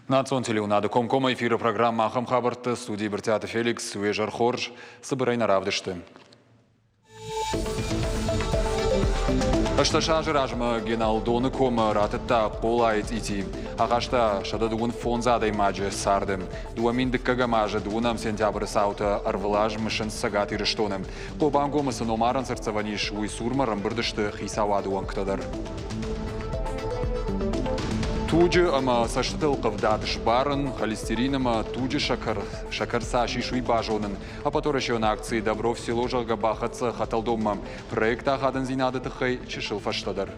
Национ телеунады Комкома эфирі программа Ахам Хабарты, студии Бертиаты Феликс, Уежар Хорж, Сабырайна Равдышты. Ашта ражма геналдоны кома ратыта полайт ити. Ағашта шададуын фонзадай маджы сардым. Дуаминдік кагамажы дуынам сентябрь саута арвылаж мышын сагат ирыштоным. Кобангомысы номарын сырцаваниш уйсурмарым бірдішті хисавадуан ктадар. Туджи ама саштыл қывдатыш барын, холестериным туджи шакарса шишуй бажонын. А поторашион акции добро в село жалга бахатса хаталдомма. Проекта хадын зинады тыхай чешил фаштадар.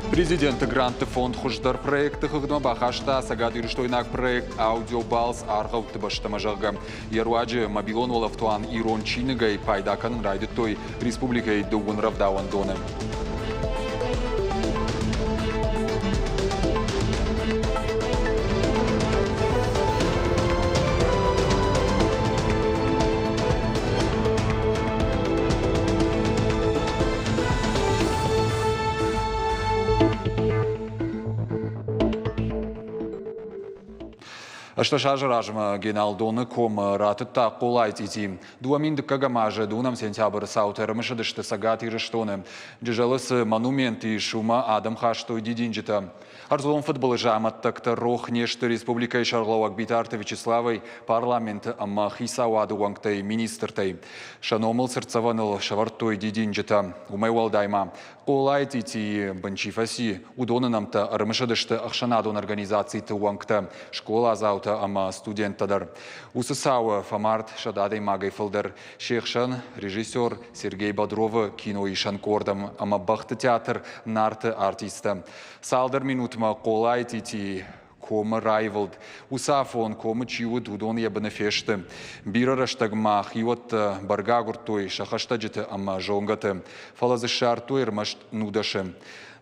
Президент гранты фонд хуждар проекты хыгдма бахашта сагат юриштойнак проект аудиобалс аргау тыбаштамажага. Яруаджи мобилон волавтуан ирон чиныгай пайдакан райды той республикой дугун равдауан доны. Ашта ражма геналдоны ком ратыта колайт ити. Дуаминдік кагамажы дунам сентябрь саутерымышыдышты сагат ирыштоны. Джежалысы монументы шума адам хаштой дидинджита. Арзулон футболы жаматтакта рох нешты республикай шарлауак битарты Вячеславой парламент амма хисауады уангтай министртай. Шаномыл сырцаваныл шавартой дидинджита. Умайвалдайма. Колайт ити банчифаси удонынамта арымышыдышты ахшанадон организации уангта. Школа азаута ама студенттадар. Усысауы Фамарт шададай магай фылдар. Шехшан режиссер Сергей Бодрова кино ишан кордам ама бахты театр нарты артиста. Салдар минутма колайт ити кома райвалд. Усафон кома чиуд удон ябаны фешты. Бирарыштагма хиот баргагуртой шахаштаджиты ама жонгаты. Фалазышартой рмашт нудаши.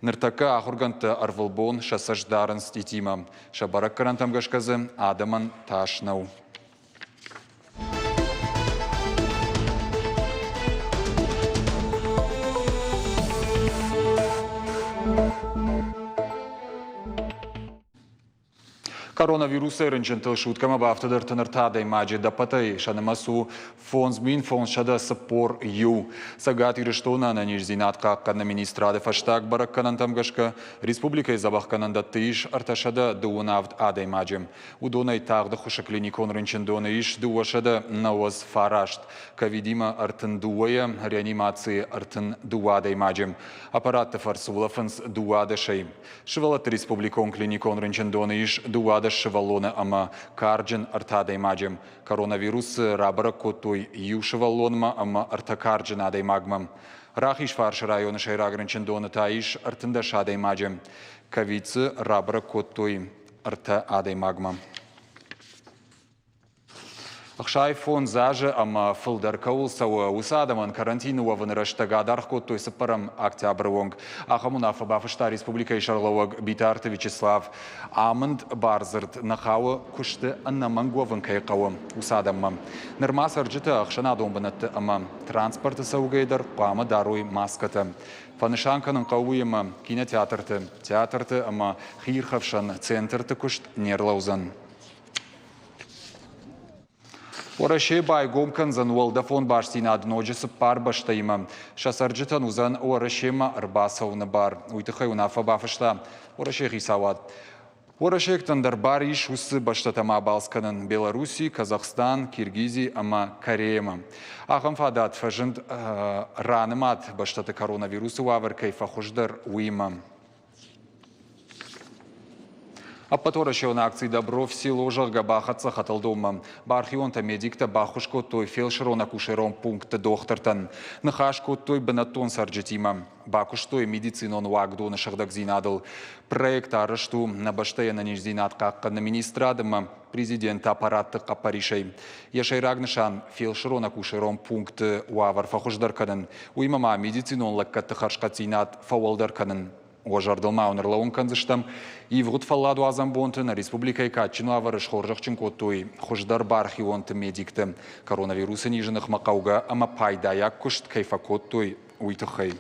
Ныртака ахурганты арвылбон шасаждарын ститима. Шабарак карантам гашказы адаман ташнау. Коронавирусы рынчынтыл шуткама бафтыдыр тыныртадай маджи дапатай шанамасу фонзмин фон шада саппор ю. Сагат ирыштона на нижзинатка канна министрады фаштаг баракканан тамгашка республикай забахкананда тыш арташада дуунавд адай маджим. Удонай тагды хушаклиникон рынчындоны иш дуашада навоз фарашт. Ковидима артын дуая реанимации артын дуадай маджим. Аппаратты фарсулафынс дуадашай. Шывалат республикон клиникон рынчындоны иш дуада шевалоны ама карджин артадай маджим. Коронавирус рабара котой ю шевалонма ама артакарджин адай магмам. Рахиш фарши районы шайрагрынчындоны таиш артында шадай маджим. Ковицы рабара котой арта адай магмам. Ахшай фон зажы ама фылдар каулсауы усадаман карантину вавынырыштага дархкот той сыпарам октябрь вонг. Ахамунафа бафышта республика Шарлауак битарты Вячеслав амынд барзырд нахауы кушты аннамангуавын кайқауы усадамам. Нырмас арджыты ахшана домбанатты ама транспорты саугайдар қамы даруй маскаты. Фанышанканың қауыйымы кинотеатрты, театрты ама хирхавшан центрты кушт нерлаузан. Орашей бай гомкан зан уалдафон баштина адноджысы пар баштайма. Шасарджитан узан орашейма арбасауны бар. Уйтыхай унафа бафышта. Орашей хисавад. Орашей ктандар бар иш усы баштатама балсканын Беларуси, Казахстан, Киргизия, ама Кореяма. Ахам фадат фажынд ранымат баштаты коронавирусы вавар кайфа хуждар уима. Аппаторашио на акции добро в село жарга бахатса хаталдома. Бархионта медикта бахушко той фельдшерона кушером пункта дохтартан. Нахашко той бенатон сарджетима. Бакуштой медицинон вагдона шагдагзинадл. Проект арашту на баштая на нижзинат какка на министрадама президент аппарата капаришей. Яшай рагнышан фельдшерона кушером пункт уавар фахуждарканын. Уимама медицинон лаккатты харшкатзинат фауалдарканын. Ожардылма онырлауын канзыштам. Ивгут фалладу азамбонты на республикай катчину аварыш хоржақчын котой. Хождар бархионты медикты. Коронавирусы нижынық мақауға ама пайдаяк күшт кайфа котой уйтықай.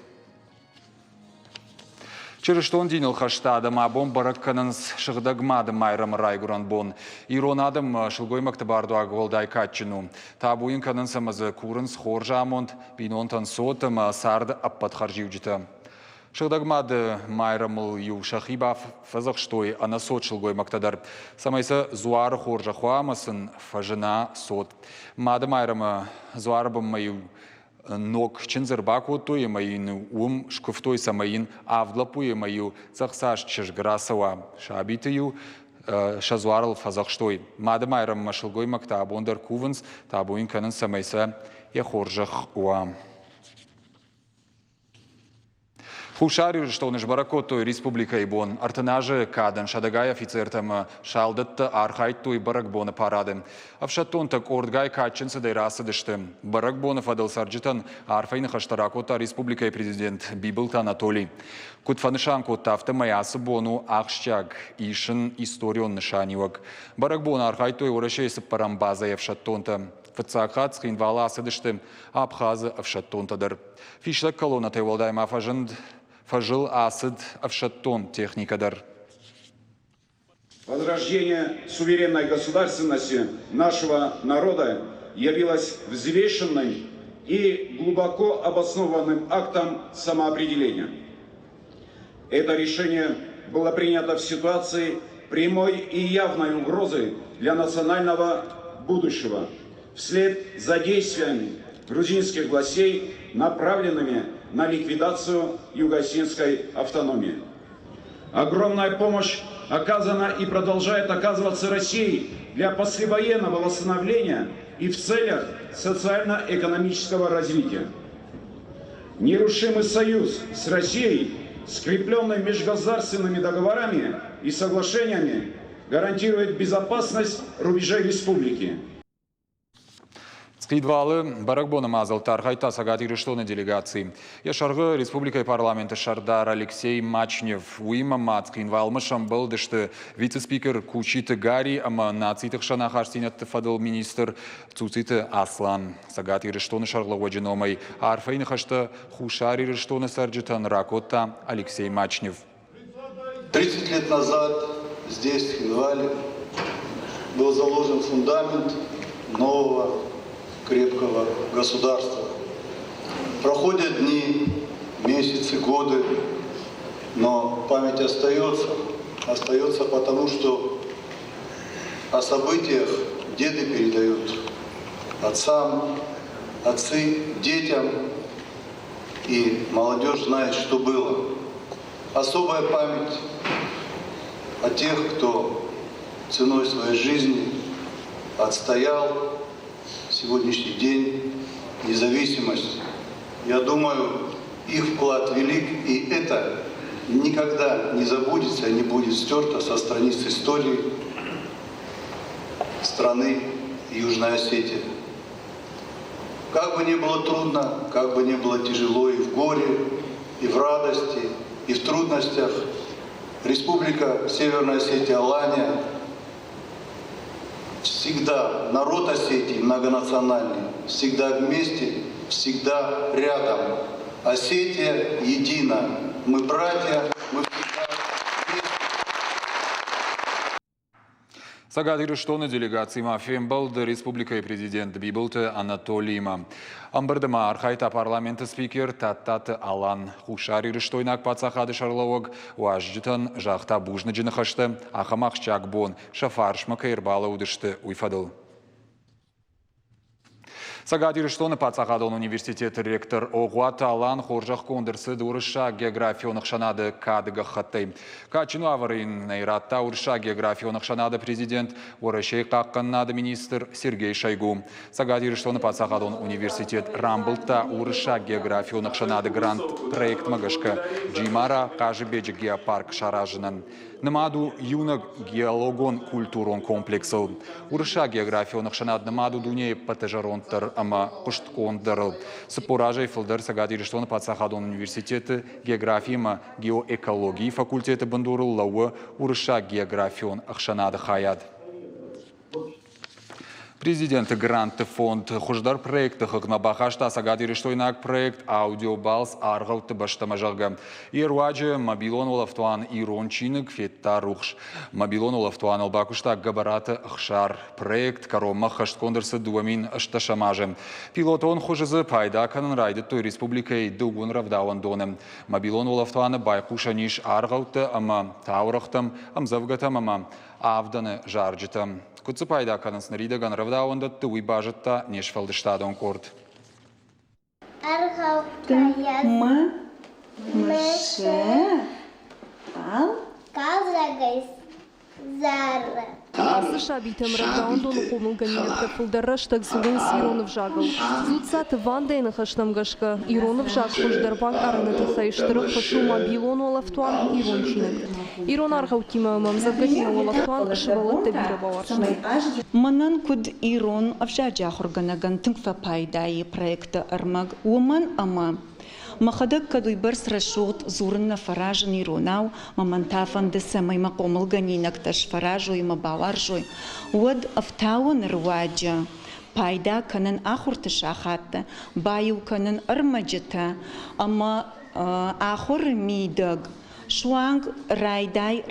Чырыштон дейін ұлқаштадым, абон баракканынс шығдагмадым майрам райгуран бон. Иронадым шылгой мактабарду агвалдай катчину. Табуин канынсамызы курынс хоржамонд, бинонтан сотым сарды аппат харживджита. Шығдагмады майрамыл ю шахиба фазақ штой ана сот шылгой мактадар. Самайсы зуары хоржа хуамасын фажына сот. Мады майрамы зуары бым маю ног чинзербаку той майын ум шкуфтой самайын авдлапуе маю цахсаш чешграсова шабитаю шазуарл фазахштой мады майрам машылгой макта бондар кувынс табуин канын самайса я хоржах уа Хушари, что он баракоту республика Ибон, артанажи кадан, шадагай офицертам шалдатта архайту и баракбона парады. А в шатон так ордгай каченца да и расадыштым. Баракбона фадал сарджитан арфайна хаштаракота республика и президент Бибылта Анатолий. Кутфанышанку тафта маясы бону ахщаг ишин историон нышанивак. Баракбона архайту и урашейсы парамбаза в шатонта. Фацахат скринвала асадыштым абхазы в шатонтадар. Фишлак колонна тайвалдайма фажил асад авшаттон техникадар. Возрождение суверенной государственности нашего народа явилось взвешенным и глубоко обоснованным актом самоопределения. Это решение было принято в ситуации прямой и явной угрозы для национального будущего вслед за действиями грузинских властей, направленными на ликвидацию юго-осетинской автономии. Огромная помощь оказана и продолжает оказываться Россией для послевоенного восстановления и в целях социально-экономического развития. Нерушимый союз с Россией, скрепленный межгосударственными договорами и соглашениями, гарантирует безопасность рубежей республики. Скидвалы баракбона мазал тархайта сагати рештоны делегации. Я шаргы республикой парламента Шардар Алексей Мачнев уима мат скинвалмышам был, что вице-спикер Кучиты Гари, ама нацитых шанахарстинет фадал министр Цуциты Аслан. Сагати рештоны шаргла ваджиномай, а арфайны хашта хушари рештоны сарджитан Ракота Алексей Мачнев. 30 лет назад здесь, в Хинвале, был заложен фундамент нового крепкого государства. Проходят дни, месяцы, годы, но память остается. Остается потому, что о событиях деды передают отцам, отцы детям, и молодежь знает, что было. Особая память о тех, кто ценой своей жизни отстоял сегодняшний день независимость. Я думаю, их вклад велик, и это никогда не забудется, не будет стерто со страниц истории страны Южной Осетии. Как бы ни было трудно, как бы ни было тяжело и в горе, и в радости, и в трудностях, Республика Северная Осетия, Алания, всегда народ Осетии многонациональный, всегда вместе, всегда рядом. Осетия едина. Мы братья, мы всегда вместе. Сагати рештоны делегации мафием балды республика и президент Бибылты Анатолийма. Амбардыма архайта парламента спикер Таттаты Алан Хушари рештойнак пацахады шарлауаг уажджитан жахта бужны джинахашты ахамах чакбон шафаршма каирбала удышты уйфадыл. Сагати рештоны пацахадон университет ректор Оғуата Алан хоржақ кондырсы дұрыша географионық шанады кадыға хаттай. Качыну аварин найратта урыша географионық шанады президент Орашей қаққаннады министр Сергей Шойгу. Сагати рештоны пацахадон университет Рамбылта урыша географионық шанады грант проект магашка Джимара Кажибеджи геопарк шаражынан. Намаду юнак геологон культурон комплексыл. Урыша географионық шанады намаду дуне патажаронтар ама кушткондырыл. Сыпоражай фылдар Сагати рештоны пацахадон университеты географияма геоэкологии факультеты бандурыл лауы урыша географион ақшанады хаяд. Президенты гранты фонд хуждар проекты хыкна бахашта сагати рештойнак проект аудиобалс аргауты баштамажалга. Ируаджи мобилон олафтуан ирончинок фетта рухш. Мобилон олафтуан албакушта габараты хшар проект карома хашткондерсы дуамин ашташамажем. Пилотон хужызы пайда канын райды той республикой дугун равдауан доным. Мобилон олафтуаны байкушаниш аргауты ама таурахтам амзавгатам ама авданы жарджитам. Кутсы пайда канын снаридаган равдауанда туй бажытта нешфалдыштадон корт. США битем равдаундон укумылганинекте фылдарраштак зулын Иронов жагыл. Зудсаты вандайны хаштамгашка Иронов жаг хуждарбак арыныты хайштырып пашу мобилон олафтуан ирончинек. Ирон аргаутима мамзавгатина олафтуан шывалытта бира баваршны. Манан куд Ирон авжаджа хорганаган тыңфа пайдаи проекты армаг уман ама. Махадак кадуй барс рашут зурна фаражен Иронау, мамантафан десамай макомыл ганинак таш фаражуй мабаваржуй. Уад автауан рваджа. Пайда канан ахурты шахатта, баю канан армаджата, ама ахур мидаг. Шуанг райдай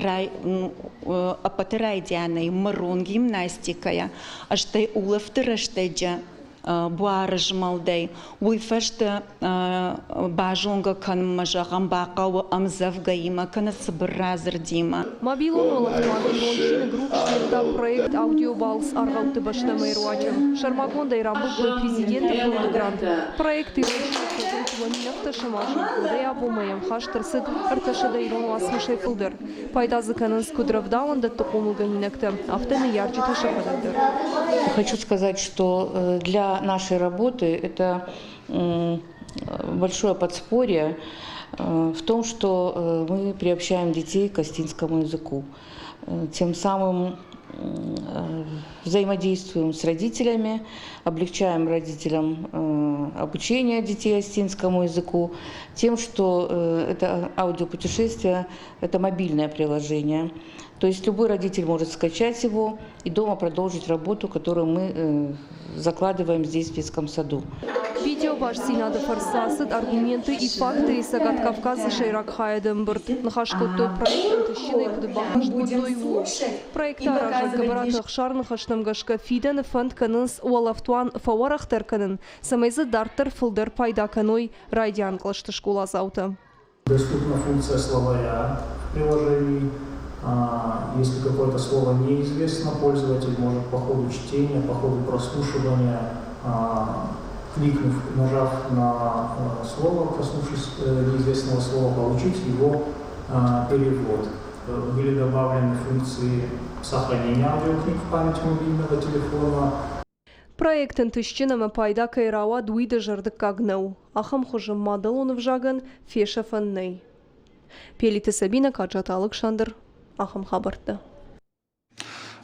апатерайдяной марун гимнастикая, аштай улафтырыштайджа. Буарыж малдай, уйфашта бажонга кан мажагам бақау амзавга има, кана сыбыразыр дима. Мобилон олафтуан ирончины группшнерда проект аудиобалс аргауты баштамай руачым. Шармагонда ирамбылды президенты фонды грант. Проект ирончины презентувани нафташамашын фылдай абумаям хаштырсыд арташада ирону асмышай фылдыр. Пайдазы канын скудравдауанда тукумылганинекті автоны ярчыты шапададыр. Хочу сказать, что для нашей работы это большое подспорье в том, что мы приобщаем детей к астинскому языку. Тем самым взаимодействуем с родителями, облегчаем родителям обучение детей астинскому языку тем, что это аудиопутешествие, это мобильное приложение. То есть любой родитель может скачать его и дома продолжить работу, которую мы закладываем здесь, в детском саду. Видео ваш синада фарсасыд аргументы и факты из Сагат Кавказа Шейрак Хайденберт. Нахашкотой проект тащины куда бахашкотой ву. Проект аражат габарат ахшар нахаштамгашка фиден фонд канынс уалафтуан фауарах терканын. Самайзы дартер фылдер пайда каной райдиан клашты школа заута. Доступна функция словаря в приложении. Если какое-то слово неизвестно, пользователь может по ходу чтения, по ходу прослушивания, кликнув, нажав на слово, коснувшись неизвестного слова, получить его перевод. Были добавлены функции сохранения аудиокниг в память мобильного телефона. Проектен тыщинама пайда кайрауа дуида жардык кагнау. Ахам хожым мадалонов жаган феша фанней. Пелиты Сабина Каджата Александр. Ахам хабарда.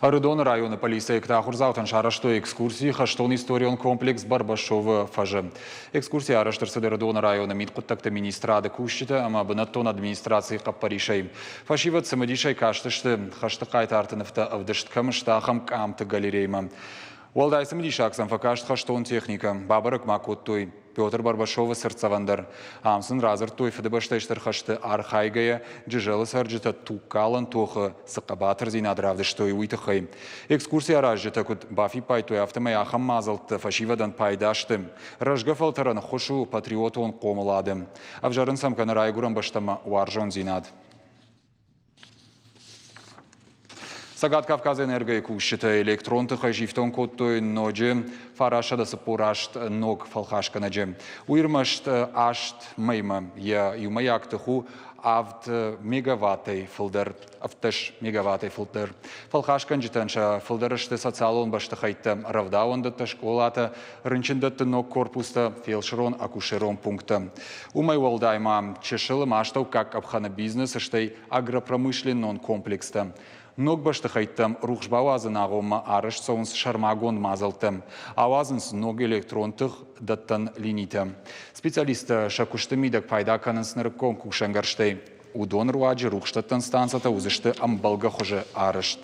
Арыдон районы полиция ктахурзаутан шарашто экскурсии хаштон историон комплекс Барбашова фажы. Экскурсия араштырсы Арыдон районы миткуттакта министрады кущита, ама бынаттон администрации каппаришай. Фашиват самадишай каштышты хашты кайтартыныфта авдышт камышта ахам камты галерейма. Уалдай самадиша аксан факашт хаштон техника. Бабарык макоттой. Петр Барбашова сырцавандар. Амсын разыр той федебаштайштар хашты архайгая, джижалы сарджита тукалан тохы сықабатыр зинадравды штой уйтықай. Экскурсия ражжита кут бафи пайтой автомай ахам мазалты фашивадан пайдашты. Ражга фалтаран хошу патриотон комылады. Авжарын самканы райгуран баштама уаржон зинад. Сагат Кавказа энергия кушита электронты хажифтон коттой ноджи фарашада сапурашт ног фалхашка наджи. Уирмашт ашт майма я юмаякты ху авт мегаваттай филдер авташ мегаваттай филдер. Фалхашкан житанша филдерышты социалон башты хайтта равдауандатта школата рынчындатты ног корпуста фельдшерон акушерон пункта. Умай уалдайма чешылы маштау как абхана бизнес штай агропромышленнон комплекста. Ног башты хайттам рухшбауазын ағылма арыш соғынс шармагон мазылтым. Ауазынс ног электронтық даттан линитым. Специалисты шакушты мидак пайда канын сынырып конкушангарштай. Удон руаджи рухштаттан станцията узышты амбалга хуже арышт.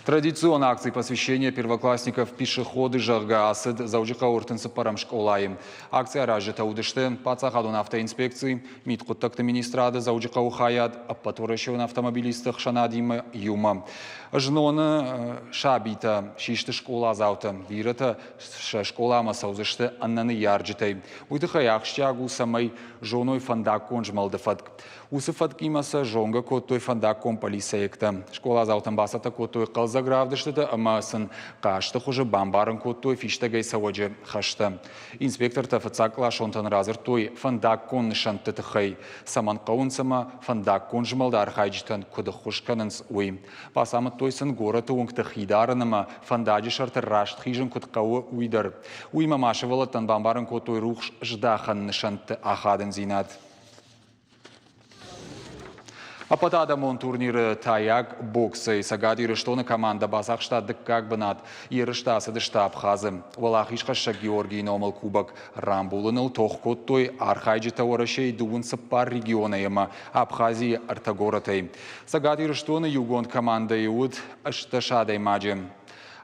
Традиционная акция посвящения первоклассников пешеходы жарга асыд заужика уртынсы парам школаем. Акция ражета удышты пацахадун автоинспекции, миткуттакты министрады заужика ухаят, аппаторащевын автомобилистах шанадимы юма. Жноны шабита шишты школа заута, вирата школа масаузышты аннаны ярджитай. Уйдыха яхштягу самай жоной фандакон жмалдыфатк. Усыфат кимаса жонга коттой фандакон полисаекта. Школа заутан басата коттой қалзагравдыштыды, амасын қашты хуже бамбарын коттой фиштагай саводжи хашты. Инспектор тафыцакла шонтан разыр той фандакон нышанты тыхай. Саман қауынсама фандакон жмалдар хайджитан куды хушканынс уй. Пасамыт тойсын гораты оңкты хидарынама фандаджи шарты рашт хижын кутқауы уйдар. Уйма машывалаттан бамбарын коттой рухш ждахан нышанты ахадын зинат. А потадамон турниры таяк боксы. Сагадиры штоны команда басақ штаддық как бынат. Еры штасы дышта абхазы. Валах ишқаша Георгий номал кубок. Рамбулыныл тоқкоттой архайджи тауарашей дуын сыппар региона ема Абхазии артагоратай. Сагадиры штоны югон команда иуд ашташадай маджи.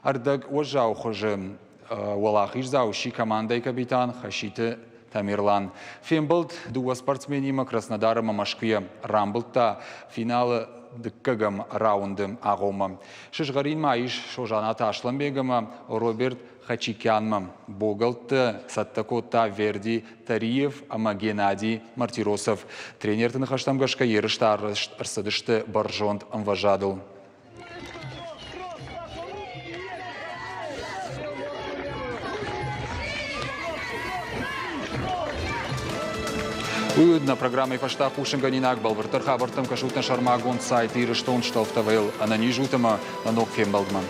Ардак уажау хожи. Валах ишзауши командой капитан Хашиты Тамирлан. Фембылд дуа спортсменима Краснодара Мамашкия. Рамбылта финалы дыккагам раундым ағома. Шышғарин маиш Шожаната Ашламбегама Роберт Хачикянма. Богалты Саттакота Верди Тариев ама Геннадий Мартиросов. Тренертыны хаштамгашка ерышта арсадышты баржонт амважадыл. Уютна программа «Фашта Пушинганинак» Балвартар Хабартам Кашутна Шармагон сайт Ирыштон Штофтавел, а на нижутама на ног Фембалдман.